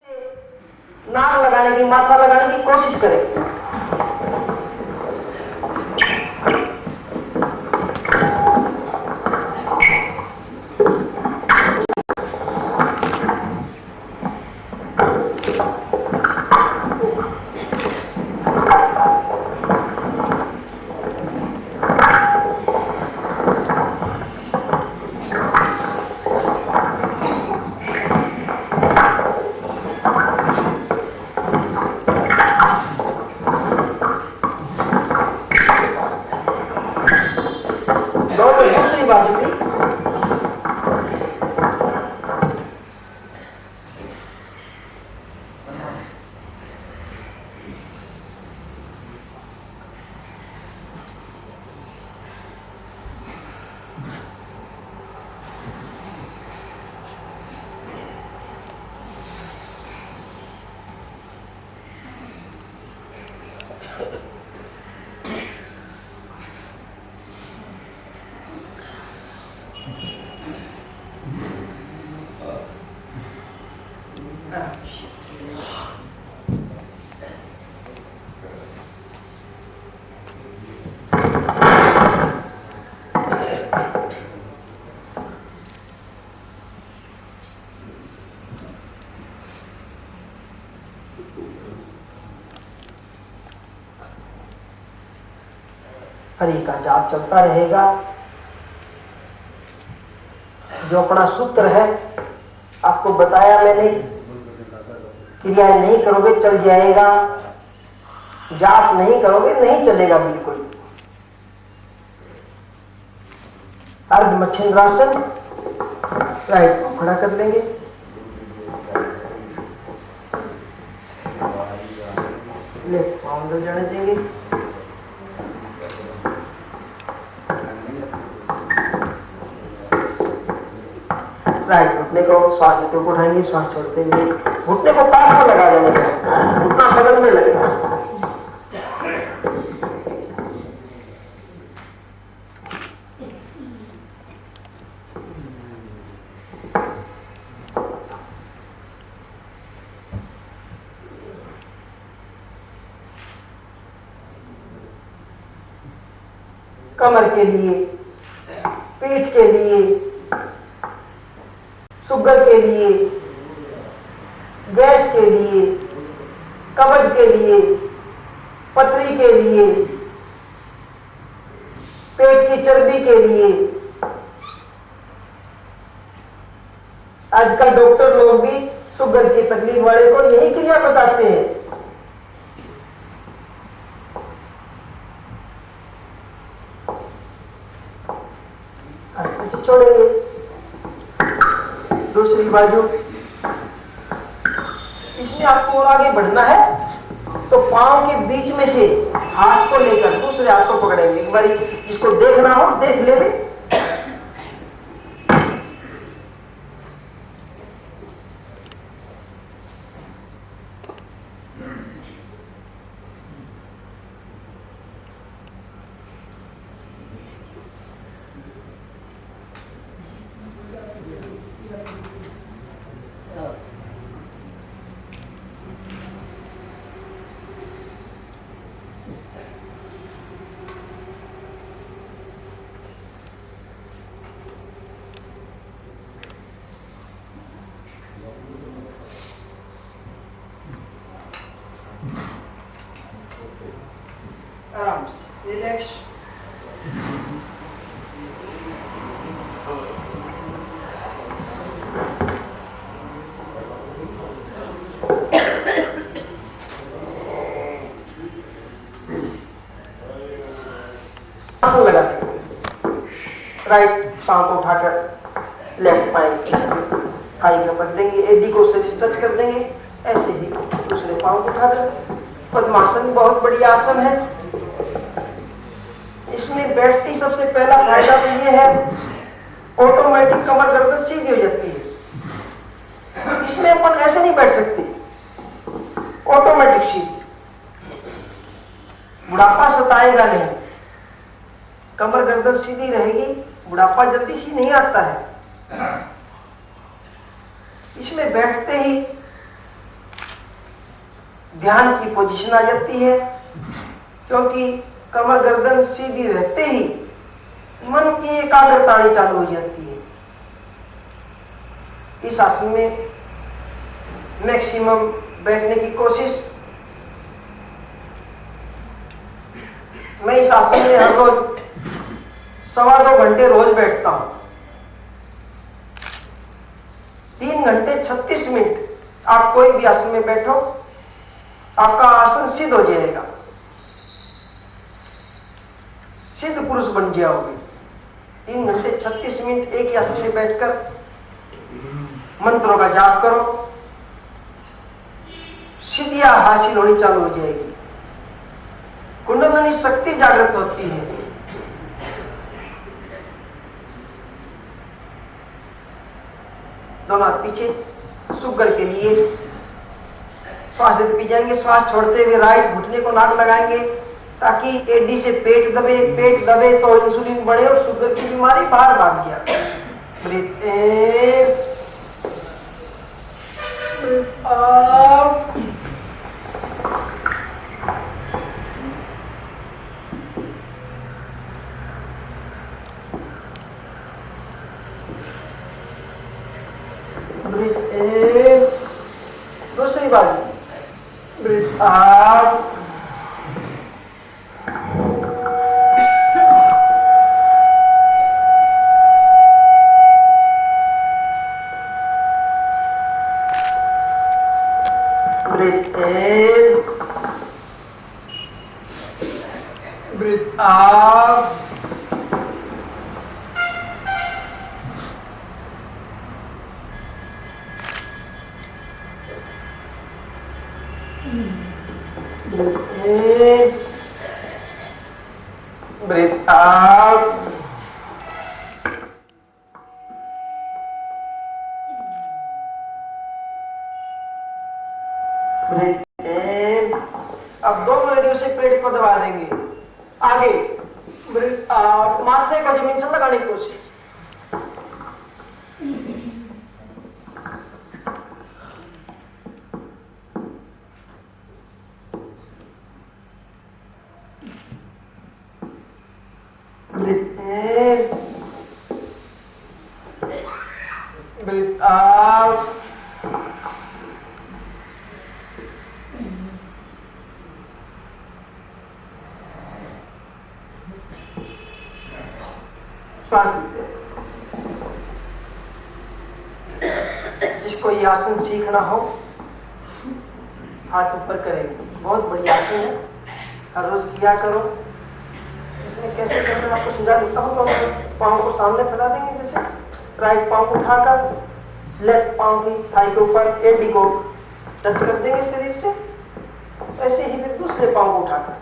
नाक लगाने की, माथा लगाने की कोशिश करें। दूसरी बाजू भी हरि का जाप चलता रहेगा। जो अपना सूत्र है आपको बताया मैंने, क्रियाएं नहीं करोगे चल जाएगा, जाप नहीं करोगे नहीं चलेगा बिल्कुल। अर्ध मच्छिंद्रासन, राइट को खड़ा कर लेंगे, लेफ्ट पाँव अंदर जाने देंगे, राइट घुटने को श्वास लेते हुए उठाएंगे, श्वास छोड़ते हुए घुटने को पास में लगा देंगे, घुटना बगल में लगेगा। कमर के लिए, पीठ के लिए, शुगर के लिए, गैस के लिए, कब्ज के लिए, पथरी के लिए, पेट की चर्बी के लिए। आजकल डॉक्टर लोग भी शुगर की तकलीफ वाले को यही क्रिया बताते हैं। छोड़ेंगे। दूसरी बाजू, इसमें आपको और आगे बढ़ना है तो पांव के बीच में से हाथ को लेकर दूसरे हाथ को पकड़ेंगे। एक बारी जिसको देखना हो देख ले भी। आराम से रिलैक्स। आसन लगाते राइट पांव को उठाकर लेफ्ट पाँव थाई में रख देंगे, एडी को शरीर टच कर देंगे। ऐसे ही दूसरे पांव को उठाकर पद्मासन बहुत बढ़िया आसन है। इसमें बैठती सबसे पहला फायदा तो ये है ऑटोमेटिक कमर गर्दन सीधी हो जाती है। इसमें अपन ऐसे नहीं बैठ सकते, ऑटोमेटिक सीधी, बुढ़ापा सताएगा नहीं, कमर गर्दन सीधी रहेगी, बुढ़ापा जल्दी सी नहीं आता है। इसमें बैठते ही ध्यान की पोजीशन आ जाती है, क्योंकि कमर गर्दन सीधी रहते ही मन की एकाग्रता आनी चालू हो जाती है। इस आसन में मैक्सिमम बैठने की कोशिश। मैं इस आसन में हर रोज 2.25 घंटे रोज बैठता हूं। 3 घंटे 36 मिनट आप कोई भी आसन में बैठो, आपका आसन सिद्ध हो जाएगा, सिद्ध पुरुष बन जाओगे। 3 घंटे 36 मिनट एक ही आसन में बैठकर मंत्रों का जाप करो, सिद्धियां हासिल होनी चालू हो जाएगी, कुंडलिनी शक्ति जागृत होती है। दोनों हाथ पीछे, सुगर के लिए श्वास लेते पी जाएंगे। श्वास छोड़ते हुए राइट घुटने को नाक लगाएंगे ताकि एडी से पेट दबे। पेट दबे तो इंसुलिन बढ़े और शुगर की बीमारी बाहर भाग जाए। Breathe in, breathe out. Breathe in, दूसरी बार breathe out. Breathe in, breathe out. Breathe in, breathe out. Breathe in. अब दोनों एडियो से पेट को दबा देंगे। आगे ब्रीथ आउट, माथे को जमीन से लगाने की कोशिश। Breathe in, breathe out. जिसको ये आसन सीखना हो हाथ ऊपर करेंगे। बहुत बड़ी आसन है, हर रोज किया करो। इसमें कैसे करना है आपको समझा देता हूँ। तो पाँव को सामने फैला देंगे, जैसे राइट पाँव को उठाकर लेफ्ट पाँव की थाई के ऊपर एडी को टच कर देंगे शरीर से। ऐसे ही फिर दूसरे पाँव को उठाकर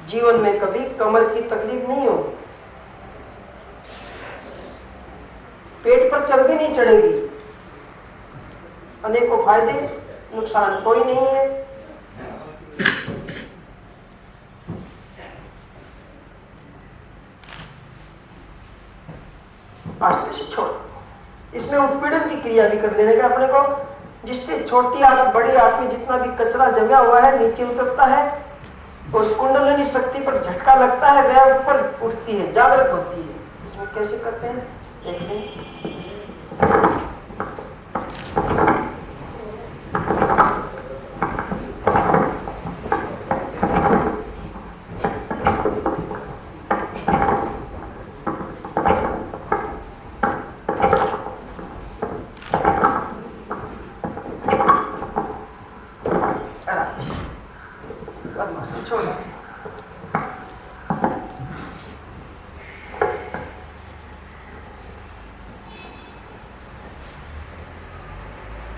जीवन में कभी कमर की तकलीफ नहीं होगी, पेट पर चर्बी नहीं चढ़ेगी, अनेकों फायदे, नुकसान कोई नहीं है। आस्ते से छोड़। इसमें उत्पीड़न की क्रिया भी कर लेने का अपने को, जिससे छोटी आंत बड़ी आंत में जितना भी कचरा जमा हुआ है नीचे उतरता है और कुंडलिनी शक्ति पर झटका लगता है, वह ऊपर उठती है, जागृत होती है। इसमें कैसे करते हैं देखिए।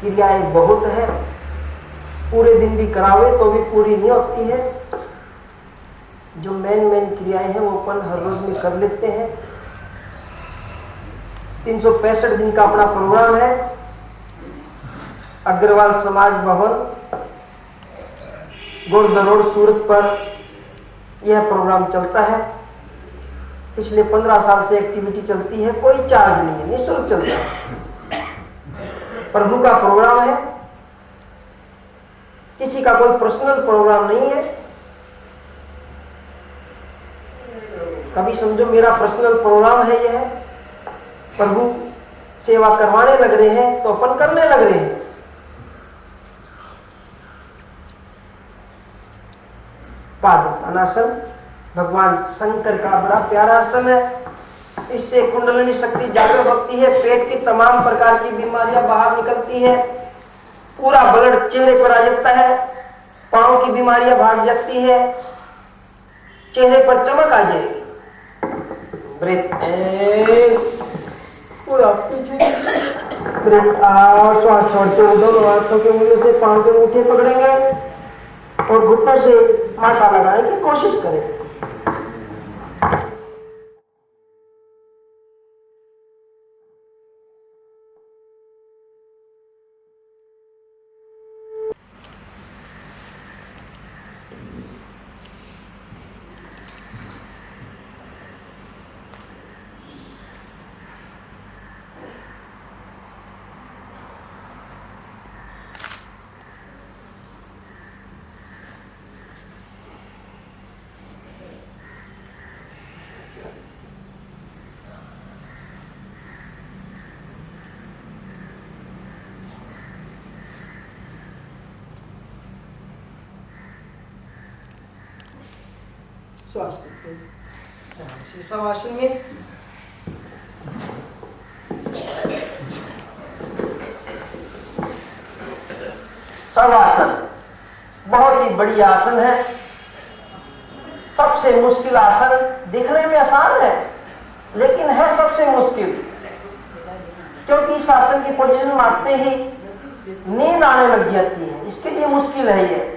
क्रियाएं बहुत है, पूरे दिन भी करावे तो भी पूरी नहीं होती है। जो मेन क्रियाएं हैं वो अपन हर रोज में कर लेते हैं। 365 दिन का अपना प्रोग्राम है। अग्रवाल समाज भवन, गुरुद्वारा रोड, सूरत पर यह प्रोग्राम चलता है। पिछले 15 साल से एक्टिविटी चलती है, कोई चार्ज नहीं है, निःशुल्क चलता है। प्रभु का प्रोग्राम है, किसी का कोई पर्सनल प्रोग्राम नहीं है। कभी समझो मेरा पर्सनल प्रोग्राम है, यह प्रभु सेवा करवाने लग रहे हैं तो अपन करने लग रहे हैं। पादतानासन भगवान शंकर का बड़ा प्यारा आसन है। इससे कुंडलिनी शक्ति जागृत होती है, पेट की तमाम प्रकार की बीमारियां बाहर निकलती है, पूरा ब्लड चेहरे पर आ जाता है, पांव की बीमारियां भाग जाती है, चेहरे पर चमक आ जाएगी। ब्रेथ इन, पूरा पीछे ब्रेथ आउट। श्वास छोड़ते हुए दोनों हाथों के उंगलियों से पांव के अंगूठे पकड़ेंगे और घुटनों से माथा लगाने की कोशिश करें। श्वास लेते हैं शवासन में। शवासन बहुत ही बड़ी आसन है, सबसे मुश्किल आसन। दिखने में आसान है लेकिन है सबसे मुश्किल, क्योंकि इस आसन की पोजीशन में आते ही नींद आने लग जाती है, इसके लिए मुश्किल है ये।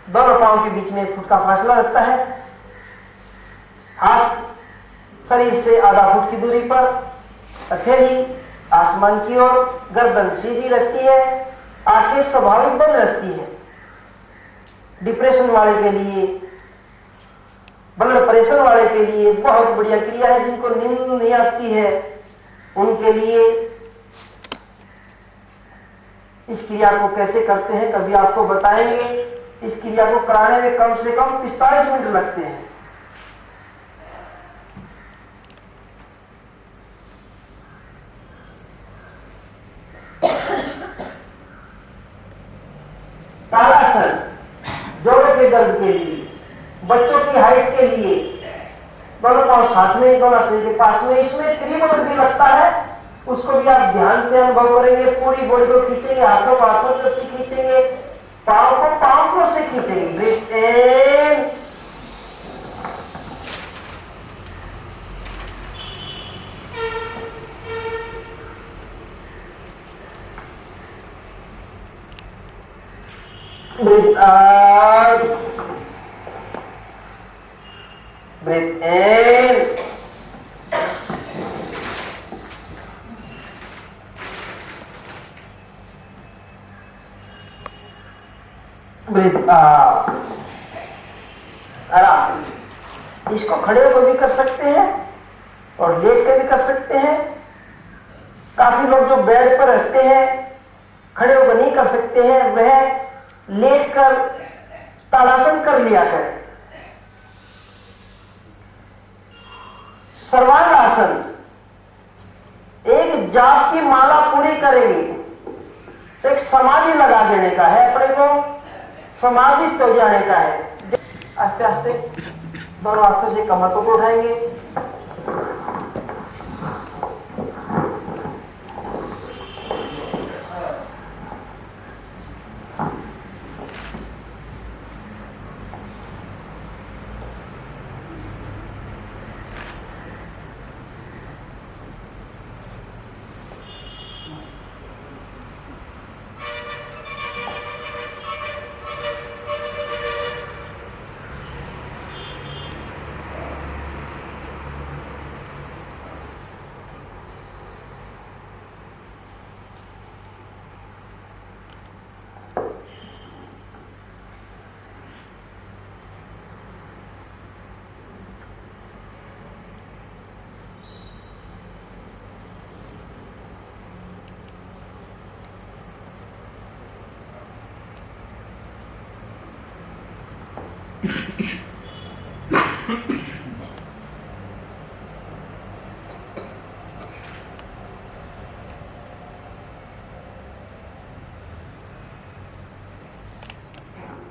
दोनों पांव के बीच में 1 फुट का फासला रहता है, हाथ शरीर से आधा फुट की दूरी पर, हथेली आसमान की ओर, गर्दन सीधी रहती है, आंखें स्वाभाविक बंद रहती है। डिप्रेशन वाले के लिए, ब्लड प्रेशर वाले के लिए बहुत बढ़िया क्रिया है। जिनको नींद नहीं आती है उनके लिए इस क्रिया को कैसे करते हैं कभी आपको बताएंगे। इस क्रिया को कराने में कम से कम 45 मिनट लगते हैं। ताड़ासन जोड़ों के दर्द के लिए, बच्चों की हाइट के लिए, दोनों पांव साथ में, दोनों शरीर के पास में। इसमें त्रिभुज भी लगता है, उसको भी आप ध्यान से अनुभव करेंगे। पूरी बॉडी को खींचेंगे, हाथों को हाथों की ओर से खींचेंगे, पांव को पांव की ओर से खींचेंगे। Breathe in, breathe out, breathe in, breathe out. आराम। इसको खड़े होकर भी कर सकते हैं और लेट कर भी कर सकते हैं। काफी लोग जो बेड पर रहते हैं, खड़े होकर नहीं कर सकते हैं, वह लेट कर ताड़ासन कर लिया करें। सर्वांग आसन, एक जाप की माला पूरी करेंगे, एक समाधि लगा देने का है, अपने को समाधिस्थ हो जाने का है। आस्ते आस्ते दोनों हाथों से कमर को उठाएंगे,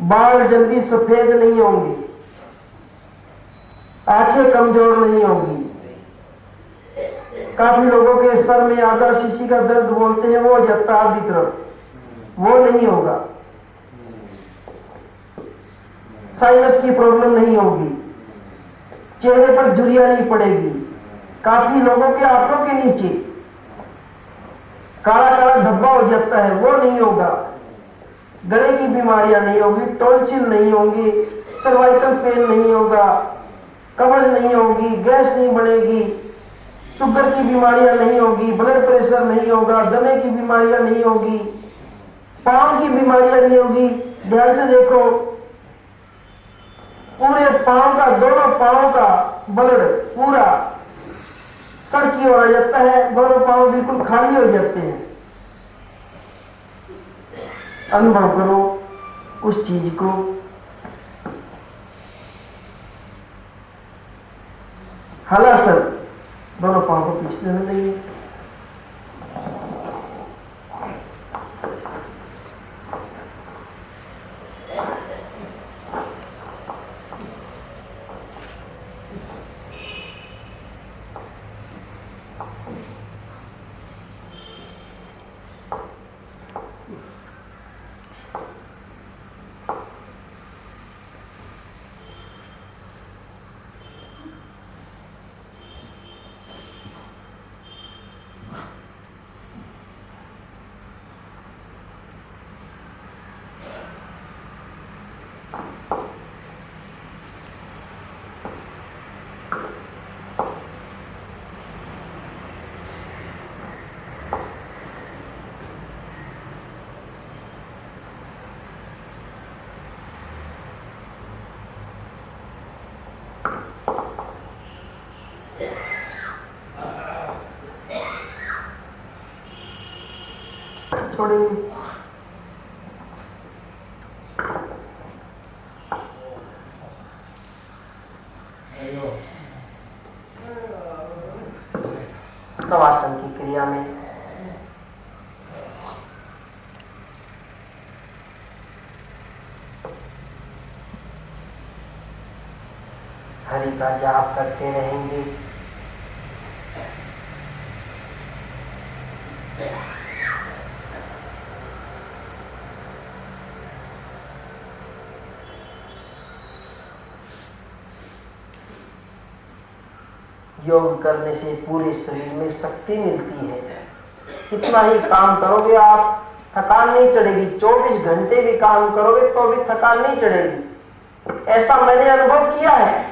बाल जल्दी सफेद नहीं होंगे, आंखें कमजोर नहीं होंगी। काफी लोगों के सर में आधा शीशी का दर्द बोलते हैं, वो हो जाता है आधी तरफ, वो नहीं होगा। साइनस की प्रॉब्लम नहीं होगी, चेहरे पर झुर्रियां नहीं पड़ेगी। काफी लोगों के आंखों के नीचे काला काला धब्बा हो जाता है, वो नहीं होगा। गले की बीमारियां नहीं होगी, टॉन्सिल नहीं होंगी, सर्वाइकल पेन नहीं होगा, कब्ज नहीं होगी, गैस नहीं बढ़ेगी, शुगर की बीमारियां नहीं होगी, ब्लड प्रेशर नहीं होगा, दमे की बीमारियां नहीं होगी, पांव की बीमारियां नहीं होगी। ध्यान से देखो, पूरे पांव का, दोनों पांव का ब्लड पूरा सर की ओर आ जाता है, दोनों पांव बिल्कुल खाली हो जाते हैं। अनुभव करो उस चीज को। हाला सर, दोनों पांव को पीछे लेने देंगे। छोड़ेंगे। शवासन की क्रिया में हरि का जाप करते रहेंगे। योग करने से पूरे शरीर में शक्ति मिलती है। कितना ही काम करोगे आप, थकान नहीं चढ़ेगी। 24 घंटे भी काम करोगे तो भी थकान नहीं चढ़ेगी, ऐसा मैंने अनुभव किया है।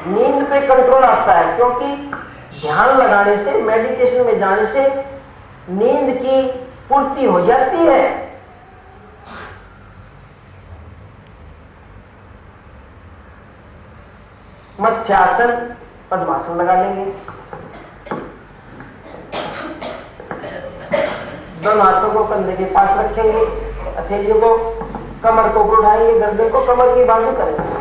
नींद पे कंट्रोल आता है, क्योंकि ध्यान लगाने से, मेडिटेशन में जाने से नींद की पूर्ति हो जाती है। मत्स्यासन, पद्मासन लगा लेंगे। दोनों हाथों को कंधे के पास रखेंगे, हथेलियों को, कमर को उठाएंगे, गर्दन को कमर की बाजू करेंगे।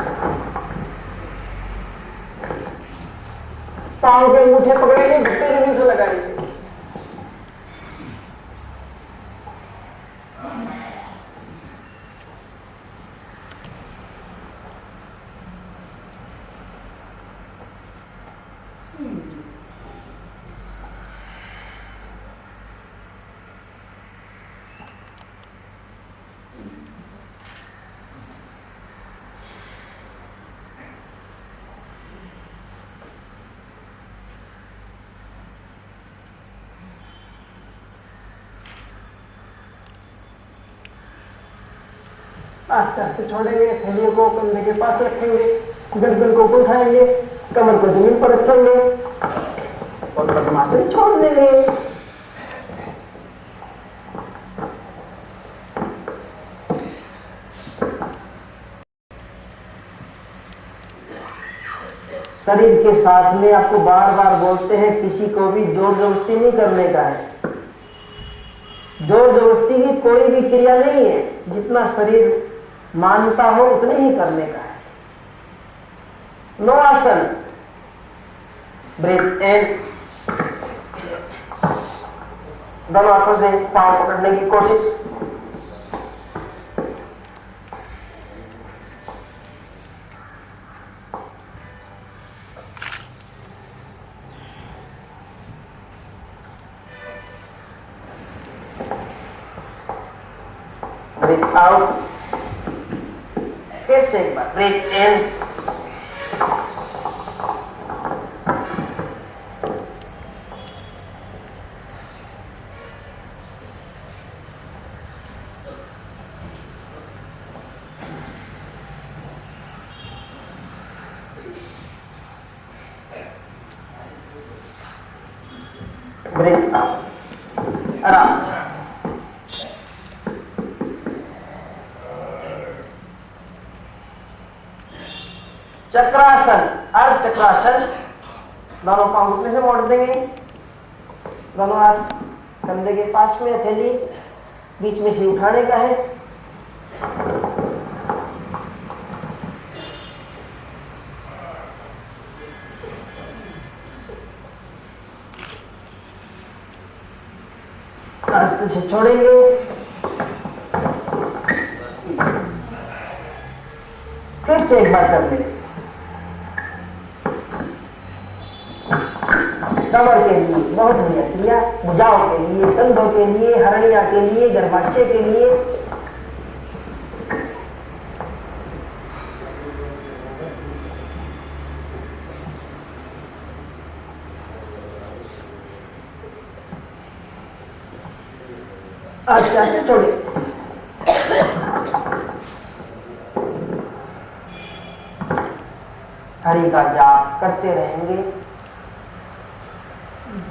पांव के अंगूठे पकड़ेंगे, घुटने जमीन से लगाएंगे। आस्ते आस्ते छोड़ेंगे, थैलियों को कंधे के पास रखेंगे, गर्दन को उठाएंगे, कमर को जमीन पर रखेंगे और पद्मासन छोड़ देंगे। शरीर के साथ में आपको बार बार बोलते हैं किसी को भी जोर जबरदस्ती नहीं करने का है। जोर जबरदस्ती की कोई भी क्रिया नहीं है, जितना शरीर मानता हो उतने ही करने का है। नो आसन। ब्रीथ इन, दोनों हाथों से पांव पकड़ने की कोशिश। ब्रीथ आउट, फिर से एक बार ब्रीथ इन, ब्रीथ आउट, आराम। चक्रासन, अर्ध चक्रासन। दोनों पांव घुटने से मोड़ देंगे, दोनों हाथ कंधे के पास में, हथेली बीच में से उठाने का है। आस्ते से छोड़ेंगे। फिर से एक बार कर लेंगे। कमर के लिए बहुत बढ़िया क्रिया, भुजाओं के लिए, कंधों के लिए, हरणिया के लिए, गर्भाशय के लिए। आस्ते आस्ते छोड़े। हरि का जाप करते रहेंगे।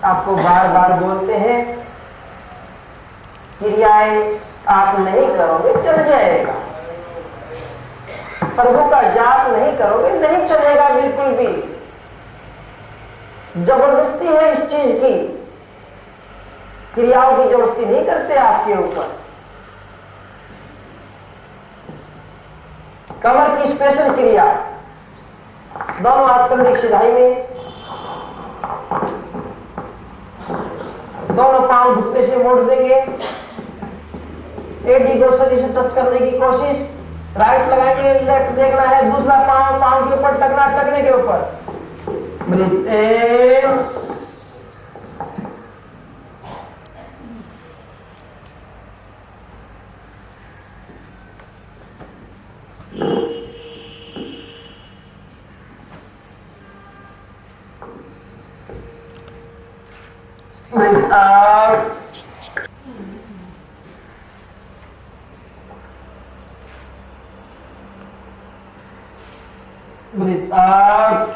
आपको बार बार बोलते हैं क्रियाएं आप नहीं करोगे चल जाएगा, प्रभु का जाप नहीं करोगे नहीं चलेगा बिल्कुल भी। जबरदस्ती है इस चीज की, क्रियाओं की जबरदस्ती नहीं करते आपके ऊपर। कमर की स्पेशल क्रिया, दोनों हाथ कंधे की सिधाई में, दोनों पांव घुटने से मोड़ देंगे। एडी को शरीर से टच करने की कोशिश। राइट लगाएंगे, लेफ्ट देखना है, दूसरा पांव पांव के ऊपर टकना, टकने के ऊपर। Breathe in, breathe out, breathe out,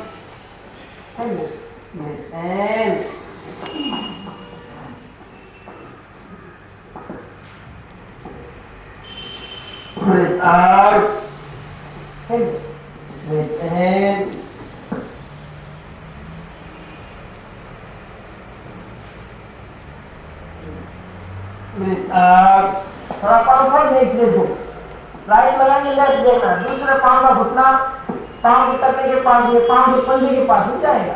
and just breathe in, breathe out, and just breathe in. Breathe out, थोड़ा पाँव थोड़ा नेक देखो। राइट लगाएंगे, लेफ्ट देखना, दूसरे पाँव का घुटना पाँव के टकने के पास में, पाँव के पंजे के पास में जाएगा।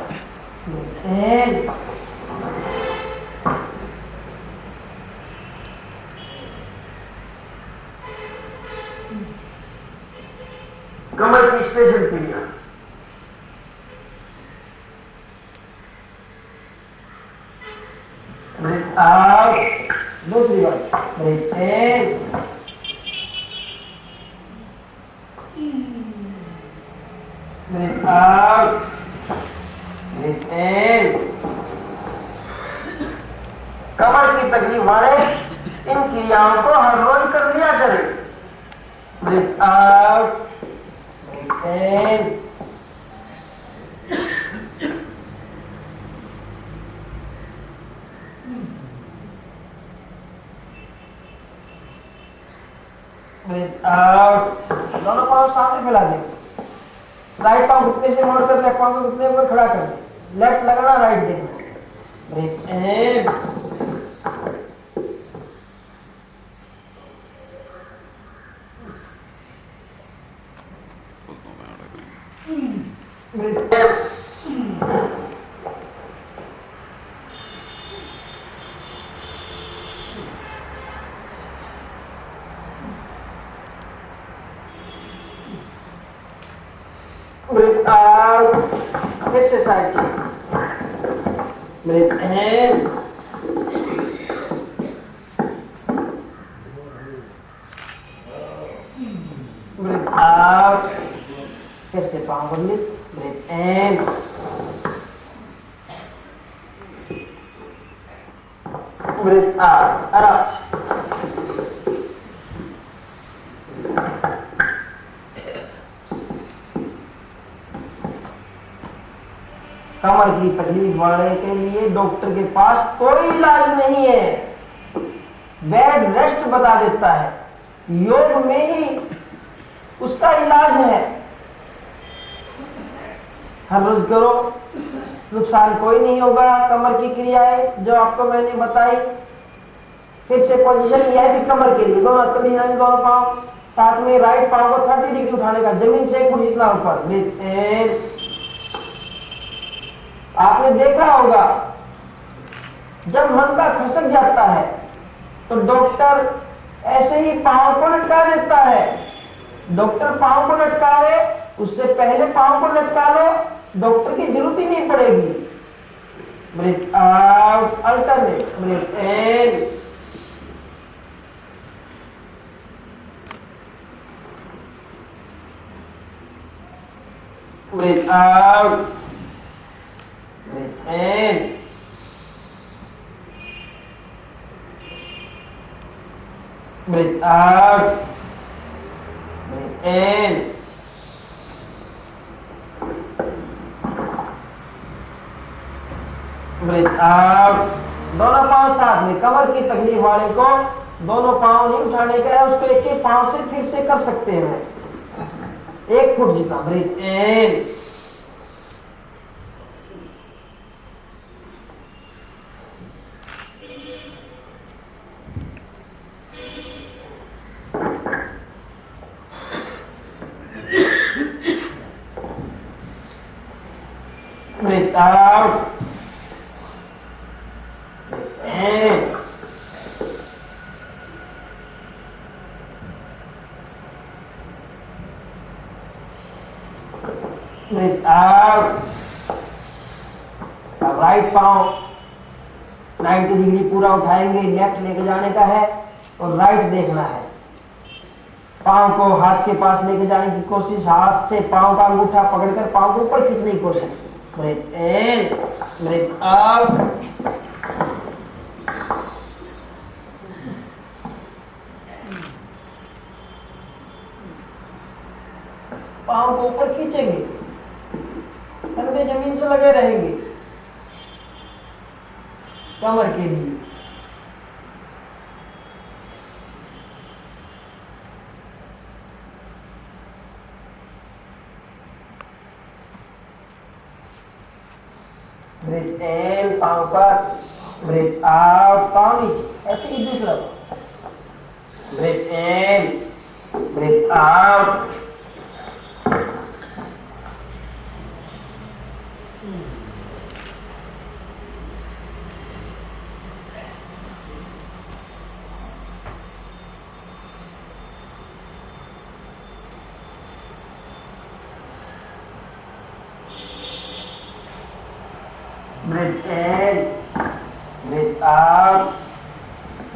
कमर की स्पेशल क्रिया। ब्रीथ आउट, दूसरी बार breathe in, breathe out, breathe इन। कमर की तकलीफ वाले इन क्रियाओं को हर रोज कर लिया करें। Breathe out, breathe in, breathe out. दोनों पांव सामने फैला दें। राइट पाँव घुटने से मोड़ कर लेफ्ट पाँव को घुटने पर खड़ा कर दे, लेफ्ट लगना राइट देखना, breathe in, breathe out, breathe out, फिर से side, breathe in, breathe out, फिर से पाँव बदली, breathe in, breathe out, arch, कमर की तकलीफ वाले के लिए डॉक्टर के पास कोई इलाज नहीं है, बेड रेस्ट बता देता है, योग में ही उसका इलाज है। हर रोज करो, नुकसान कोई नहीं होगा। कमर की क्रियाएं जो आपको मैंने बताई, फिर से पोजीशन यह है कि कमर के लिए दोनों कदम, दोनों पांव साथ में, राइट पांव को 30 डिग्री उठाने का, जमीन से 1 फुट जितना ऊपर, ब्रीथ इन। आपने देखा होगा जब मन का खसक जाता है तो डॉक्टर ऐसे ही पांव को लटका देता है। डॉक्टर पांव को लटकावे, उससे पहले पांव को लटका लो, डॉक्टर की जरूरत ही नहीं पड़ेगी। Breathe out, alternate, breathe in, breathe out, breathe in, breathe out, breathe in, breathe out। दोनों पांव साथ में, कमर की तकलीफ वाले को दोनों पांव नहीं उठाने का है, उसको एक एक पांव से फिर से कर सकते हैं, 1 फुट जितना, breathe in, breathe out, in, breathe out। अब राइट पांव 90 डिग्री पूरा उठाएंगे, लेफ्ट लेके जाने का है और राइट देखना है। पांव को हाथ के पास लेके जाने की कोशिश, हाथ से पांव का अंगूठा पकड़कर पांव को ऊपर खींचने की कोशिश। Breathe in, breathe out, पांव को ऊपर खींचेंगे, कंधे जमीन से लगे रहेंगे कमर के लिए। ब्रीथ इन, पांव पर, ब्रीथ आउट, पांव नीचे, ऐसे ही दूसरा। Breathe in, breathe out, breathe in, breathe out.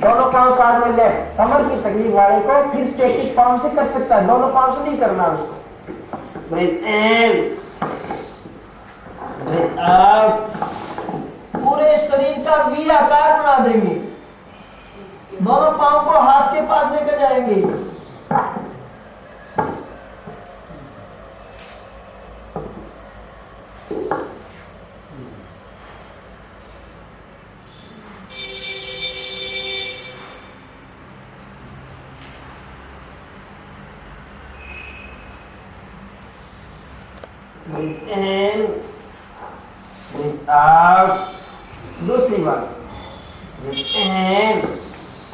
दोनों पांव साथ में, लेफ्ट कमर की तकलीफ वाले को फिर से एक पांव से कर सकता है, दोनों पांव से नहीं करना उसको। ब्रीथ इन, ब्रीथ आउट, पूरे शरीर का वी आकार बना देंगे, दोनों पांव को हाथ के पास लेकर जाएंगे। Breathe in, breathe out. दूसरी बार, breathe in,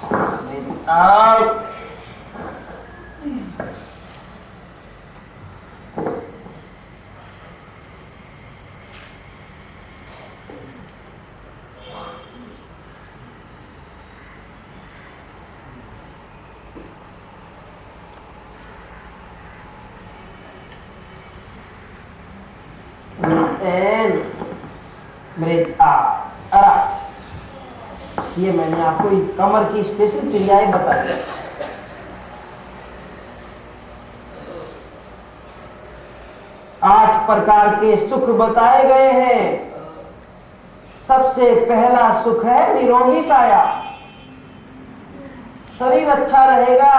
breathe out. And breathe out. ये मैंने आपको कमर की स्पेशल क्रियाएं बताई। 8 प्रकार के सुख बताए गए हैं। सबसे पहला सुख है निरोगी काया। शरीर अच्छा रहेगा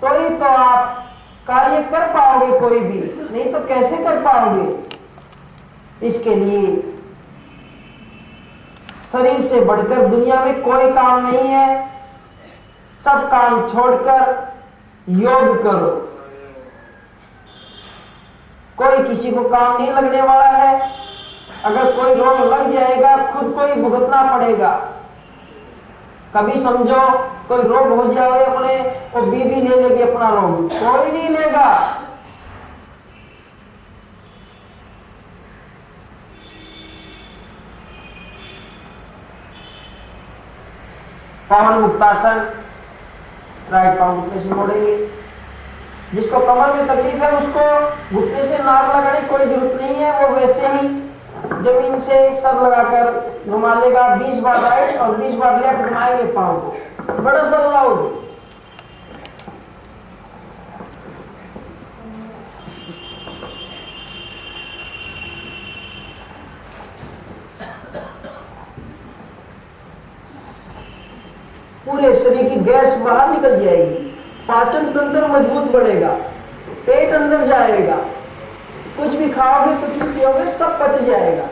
तो ही तो आप कार्य कर पाओगे, कोई भी नहीं तो कैसे कर पाओगे। इसके लिए शरीर से बढ़कर दुनिया में कोई काम नहीं है। सब काम छोड़कर योग करो। कोई किसी को काम नहीं लगने वाला है। अगर कोई रोग लग जाएगा खुद को ही भुगतना पड़ेगा। कभी समझो कोई रोग हो जाए अपने, वो बीवी ले लेगी अपना रोग, कोई नहीं लेगा। पवन मुक्तासन, राइट पांव घुटने से मोड़ेंगे। जिसको कमर में तकलीफ है उसको घुटने से नाक लगाने की कोई जरूरत नहीं है। वो वैसे ही जमीन से सर लगाकर घुमा लेगा। 20 बार राइट और 20 बार लेफ्ट घुमाएंगे पांव को। बड़ा सर राउंड। पूरे शरीर की गैस बाहर निकल जाएगी। पाचन तंत्र मजबूत बनेगा। पेट अंदर जाएगा। कुछ भी खाओगे, कुछ भी पियोगे, सब पच जाएगा।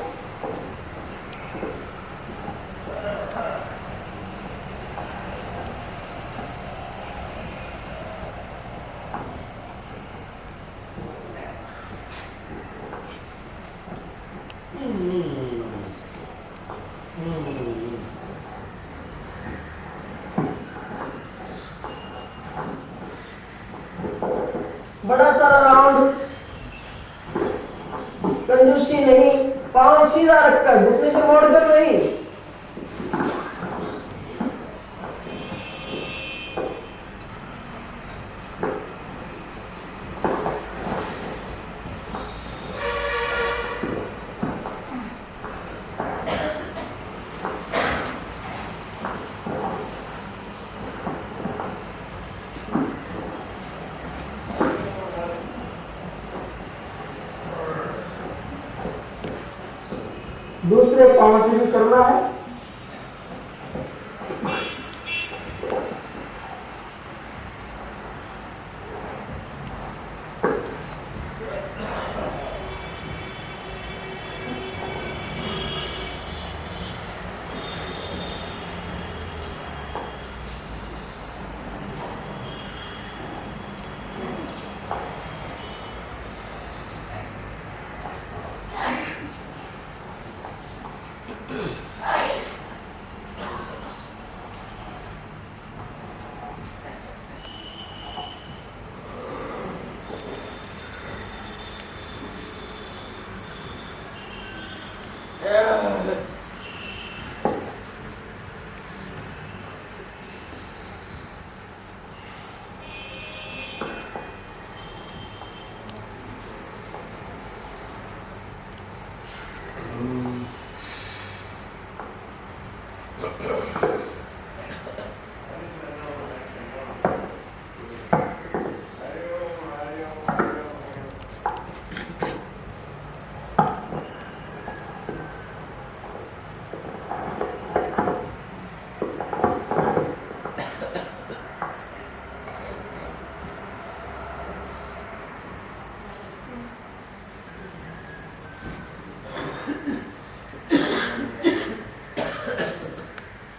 बड़ा सारा राउंड, कंजूसी नहीं। पांव सीधा रखकर, घुटने से मोड़कर नहीं। दूसरे पांव से भी करना है।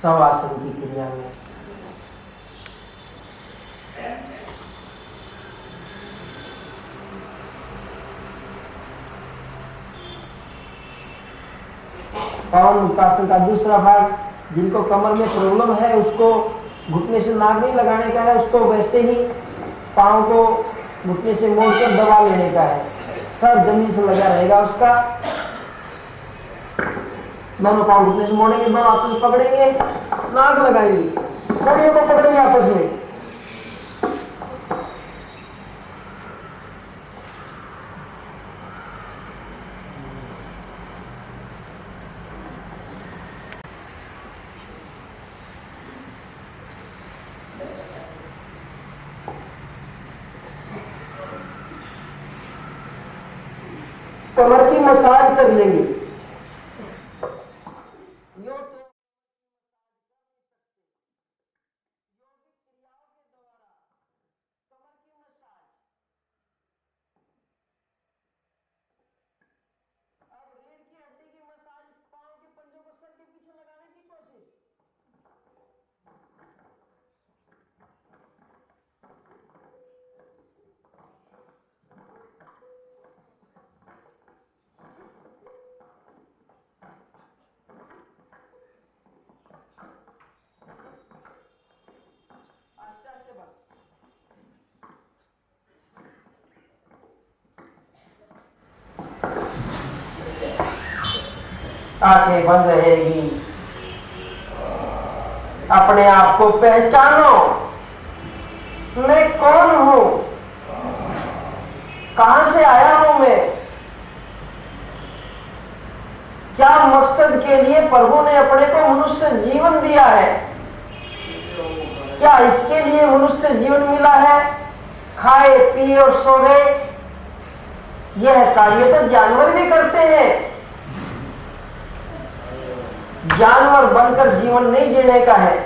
शवासन की क्रिया में पवन मुक्तासन का दूसरा भाग, जिनको कमर में प्रॉब्लम है उसको घुटने से नाक नहीं लगाने का है, उसको वैसे ही पाँव को घुटने से मोड़कर दबा लेने का है, सर जमीन से लगा रहेगा उसका। दोनों पाँव घुटने से मोड़ेंगे, दोनों हाथों से पकड़ेंगे, नाक लगाएंगे, कड़ियों को पकड़ेंगे आपस में। कमर की मसाज कर लेंगे। आंखें बंद रहेगी। अपने आप को पहचानो, मैं कौन हूं, कहां से आया हूं मैं, क्या मकसद के लिए प्रभु ने अपने को मनुष्य जीवन दिया है, क्या इसके लिए मनुष्य जीवन मिला है, खाए पिए और सो गए। यह कार्य तो जानवर भी करते हैं। जानवर बनकर जीवन नहीं जीने का है।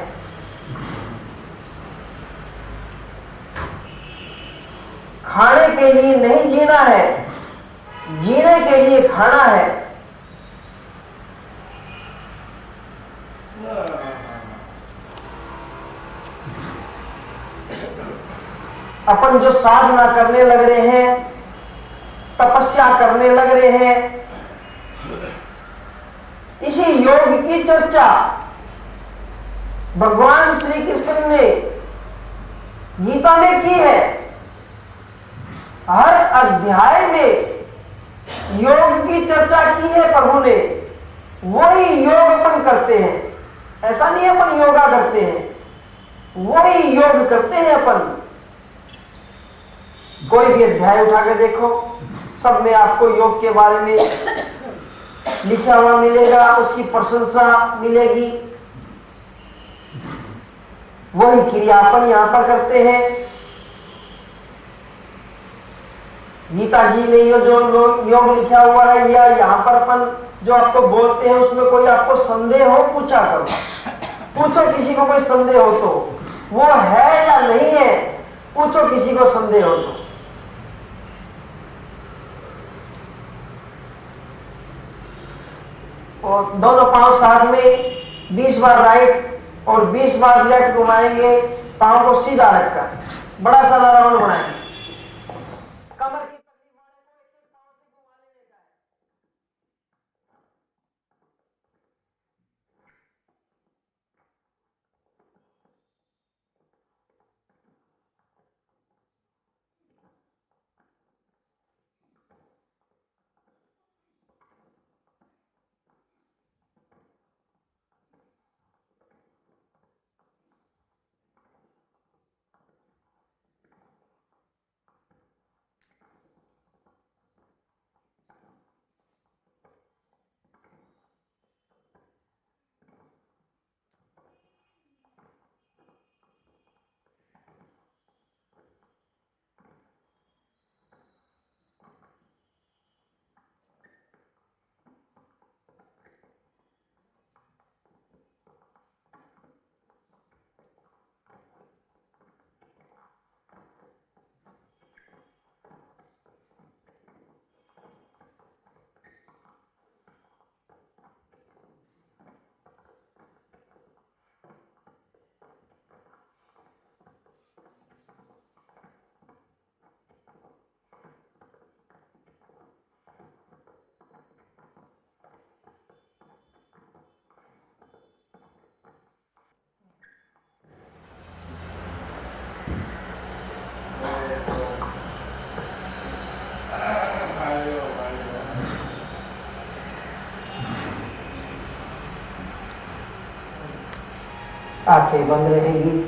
खाने के लिए नहीं जीना है, जीने के लिए खाना है। अपन जो साधना करने लग रहे हैं, तपस्या करने लग रहे हैं, इसी योग की चर्चा भगवान श्री कृष्ण ने गीता में की है। हर अध्याय में योग की चर्चा की है प्रभु ने। वही योग अपन करते हैं, ऐसा नहीं अपन योगा करते हैं, वही योग करते हैं अपन। कोई भी अध्याय उठा के देखो, सब में आपको योग के बारे में लिखा हुआ मिलेगा, उसकी प्रशंसा मिलेगी। वही क्रिया अपन यहां पर करते हैं। गीता जी में ये जो योग लिखा हुआ है, या यहां पर अपन जो आपको बोलते हैं, उसमें कोई आपको संदेह हो, पूछा करो, पूछो किसी को कोई संदेह हो तो, वो है या नहीं है, पूछो किसी को संदेह हो तो। और दोनों पांव साथ में 20 बार राइट और 20 बार लेफ्ट घुमाएंगे, पांव को सीधा रखकर बड़ा सारा राउंड बनाएंगे। कमर की तकलीफ वाले को एक पांव से घुमा लेने का है। आंखें बंद रहेगी।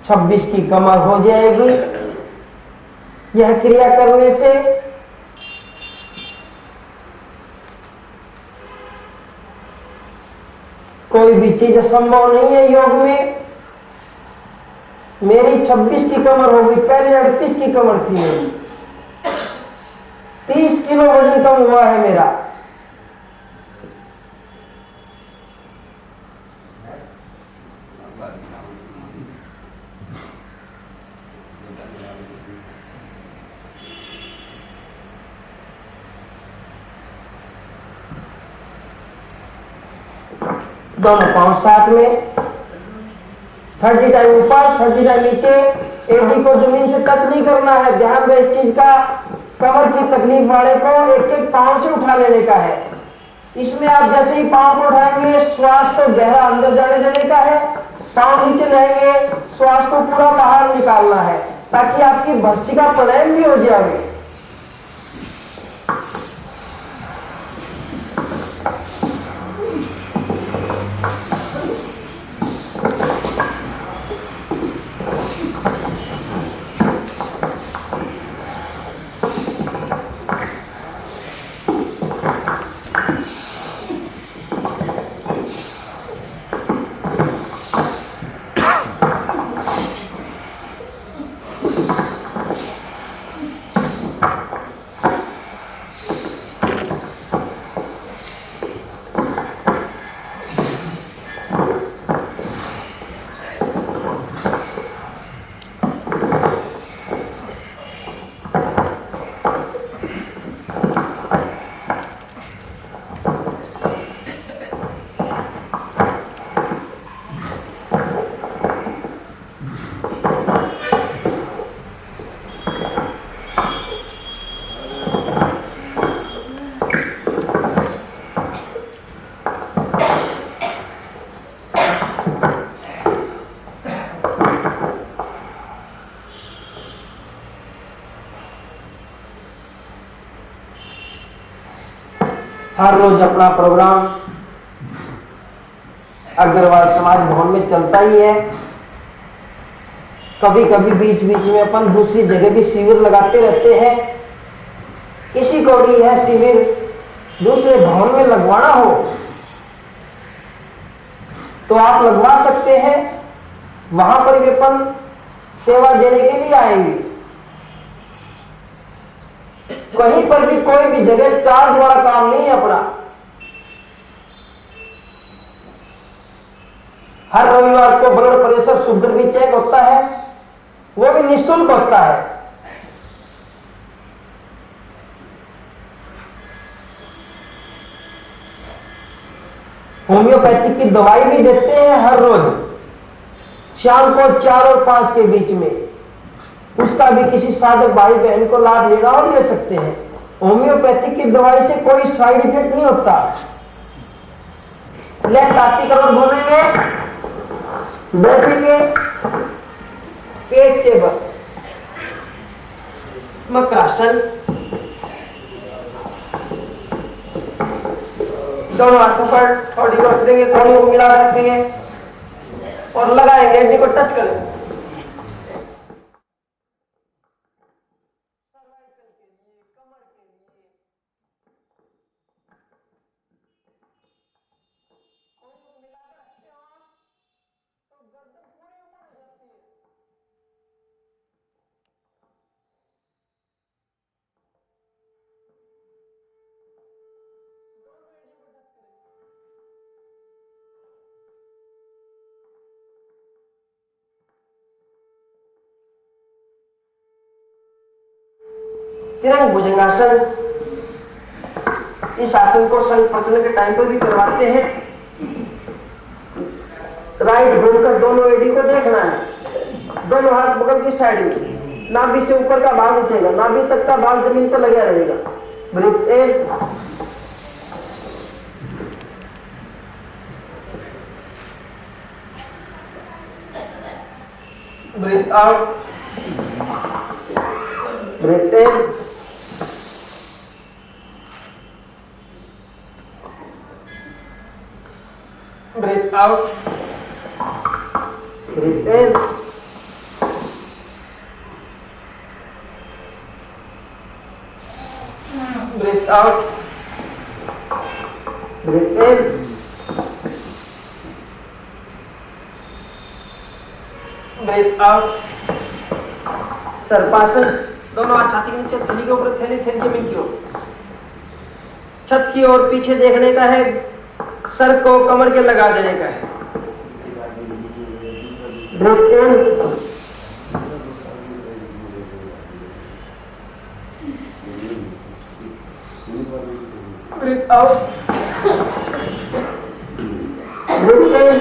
छब्बीस की कमर हो जाएगी यह क्रिया करने से। कोई भी चीज असंभव नहीं है योग में। मेरी 26 की कमर होगी, पहले 38 की कमर थी मेरी। 30 किलो वजन कम हुआ है मेरा। दोनों पांव साथ में, 30 टाइम ऊपर 30 टाइम नीचे। एडी को जमीन से टच नहीं करना है, ध्यान दे इस चीज का। कमर की तकलीफ वाले को एक एक पांव से उठा लेने का है। इसमें आप जैसे ही पांव को उठाएंगे श्वास को गहरा अंदर जाने देने का है। पांव नीचे लेंगे, श्वास को पूरा बाहर निकालना है ताकि आपकी भर्सिका प्राणायाम भी हो जाए। हर रोज अपना प्रोग्राम अग्रवाल समाज भवन में चलता ही है। कभी कभी बीच बीच में अपन दूसरी जगह भी शिविर लगाते रहते हैं। किसी को भी यह शिविर दूसरे भवन में लगवाना हो तो आप लगवा सकते हैं। वहां पर भी अपन सेवा देने के लिए आएंगे। कहीं पर भी कोई भी जगह चार्ज वाला काम नहीं है अपना। हर रविवार को ब्लड प्रेशर शुगर भी चेक होता है, वो भी निःशुल्क होता है। होम्योपैथिक की दवाई भी देते हैं हर रोज शाम को 4 और 5 के बीच में। उसका भी किसी साधक भाई बहन को लाभ लेना और ले सकते हैं। होम्योपैथिक की दवाई से कोई साइड इफेक्ट नहीं होता। लेफ्ट हाथ की तरफ घूमेंगे, बैठेंगे, पेट टेबल, मकरासन, दोनों हाथों पर थोड़ी को रख देंगे, कोहनियों को मिला कर रखेंगे और लगाएंगे, हड्डी को टच करेंगे। तिरंग भुजंगासन, इस आसन को संप्रचन के टाइम पर भी करवाते हैं। राइट घूमकर दोनों एडी को देखना है, दोनों हाथ बगल की साइड में। नाभि से ऊपर का भाग उठेगा, नाभि तक का भाग जमीन पर लगा रहेगा। Breathe in, breathe out, breathe in, breathe out, breathe in, breathe out, breathe in, breathe out। सर्पासन, दोनों हाथ छाती के नीचे, थैली के ऊपर, थैली थैली जमीन की ओर, छत की ओर पीछे देखने का है, सर को कमर के लगा देने का है। Breathe in, breathe out, breathe in,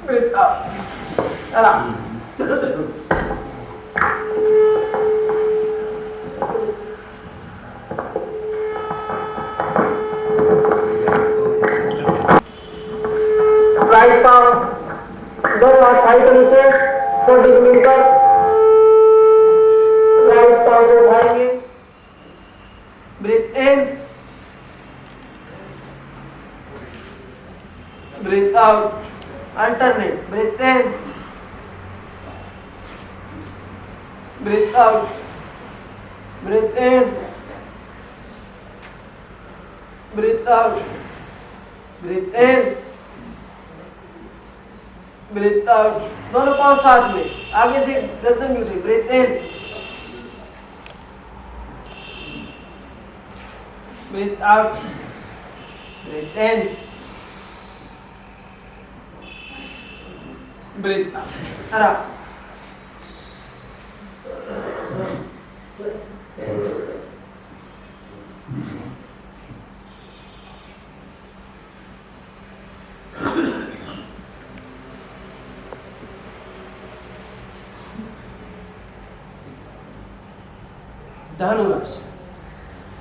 breathe out। आराम। राइट पाँव दोनों हाथ थाई के नीचे, 40 मिलकर राइट पाँव को उठाएंगे। Breathe in, breathe out, alternate. Breathe in, breathe out, breathe in, breathe out, breathe in, breathe out. दोनों पांव साथ में, आगे से गर्दन यूं। Breathe in, breathe out, breathe in, breathe out. आराम। धनुरासन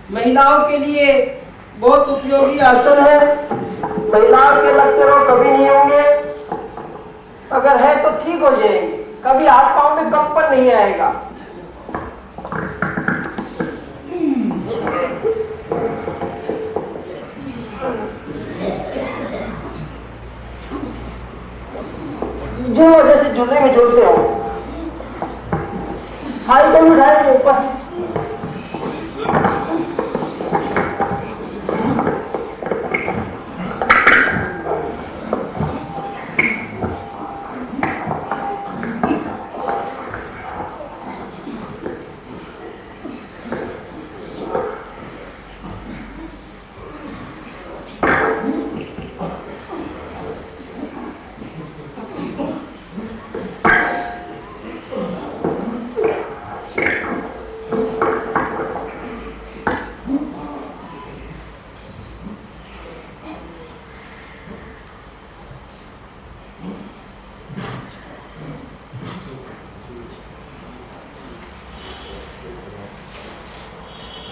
महिलाओं के लिए बहुत उपयोगी आसन है। महिलाओं के लगते रहो कभी नहीं होंगे, अगर है तो ठीक हो जाएंगे, कभी हाथ पांव में कंपन नहीं आएगा। जो जैसे झूले में झूलते हो, हाई को भी उठाएंगे ऊपर।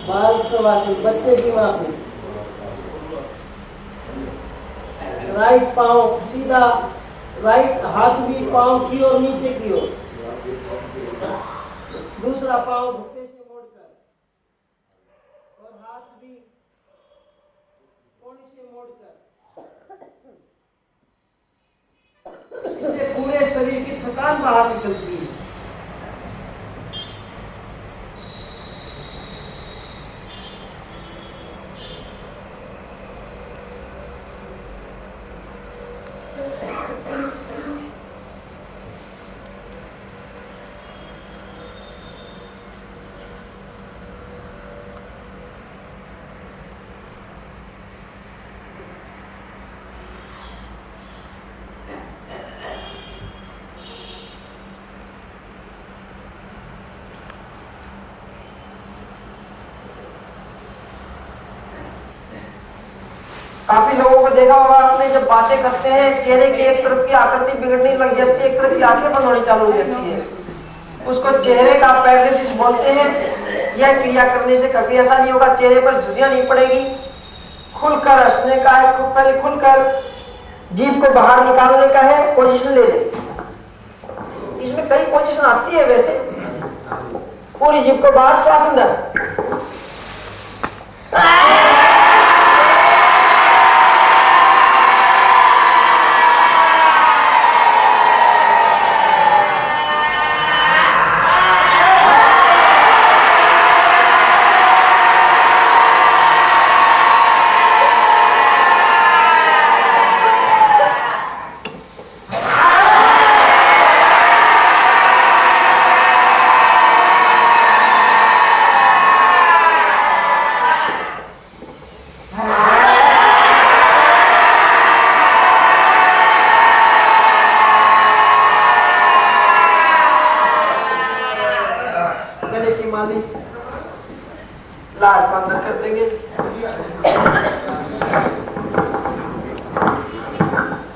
बालसवासन, बच्चे की माफी। राइट पांव सीधा, राइट हाथ भी पांव की ओर नीचे की ओर, दूसरा पांव घुटने से मोड़कर और हाथ भी कोहनी से मोड़कर। इससे पूरे शरीर की थकान बाहर निकलती है। काफी लोगों को देखा होगा आपने, जब बातें करते हैं चेहरे की एक तरफ की आकृति बिगड़ने लग जाती है, एक तरफ की आंखें बंद होनी चालू हो जाती है, उसको चेहरे का पैरालिसिस बोलते हैं। यह क्रिया करने से कभी ऐसा नहीं होगा, चेहरे पर झुर्रियां नहीं पड़ेगी, खुलकर हंसने का है, पहले खुलकर जीभ को बाहर निकालने का है, पोजीशन ले ले। इसमें कई पोजीशन आती है वैसे, पूरी जीभ को बाहर, श्वास अंदर, लार को अंदर कर देंगे।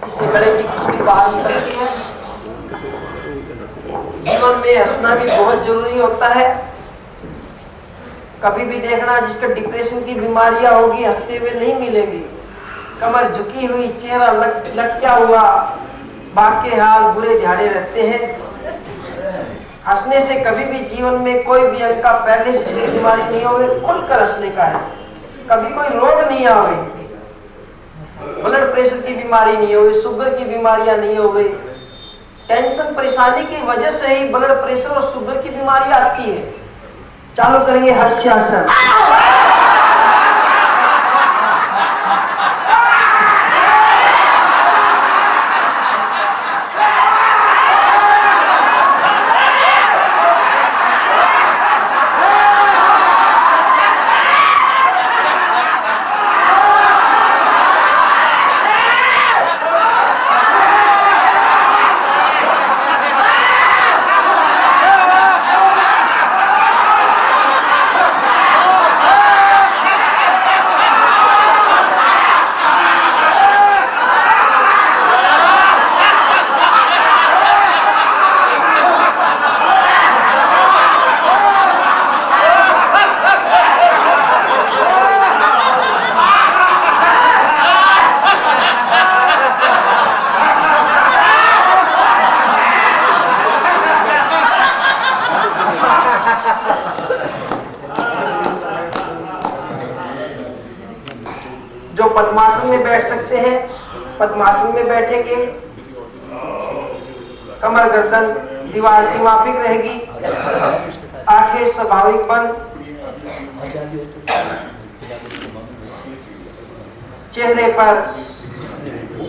इससे गले की खुशकी बाहर निकलती है। जीवन में हंसना भी बहुत जरूरी होता है। कभी भी देखना जिसका डिप्रेशन की बीमारियां होगी हंसते हुए नहीं मिलेंगी। कमर झुकी हुई, चेहरा लटका हुआ, बाके हाल बुरे झाड़े रहते हैं। हंसने से कभी भी जीवन में कोई भी अंग का पैरालिसिस की बीमारी नहीं होवे, खुलकर हंसने का है। कभी कोई रोग नहीं आवे, ब्लड प्रेशर की बीमारी नहीं होवे, शुगर की बीमारियां नहीं होवे। टेंशन परेशानी की वजह से ही ब्लड प्रेशर और शुगर की बीमारी आती है। चालू करेंगे हास्यासन। जो पद्मासन में बैठ सकते हैं पद्मासन में बैठेंगे। कमर गर्दन दीवार की माफिक रहेगी, आंखें स्वाभाविक बंद, चेहरे पर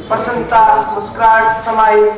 प्रसन्नता, मुस्कुराहट समाई।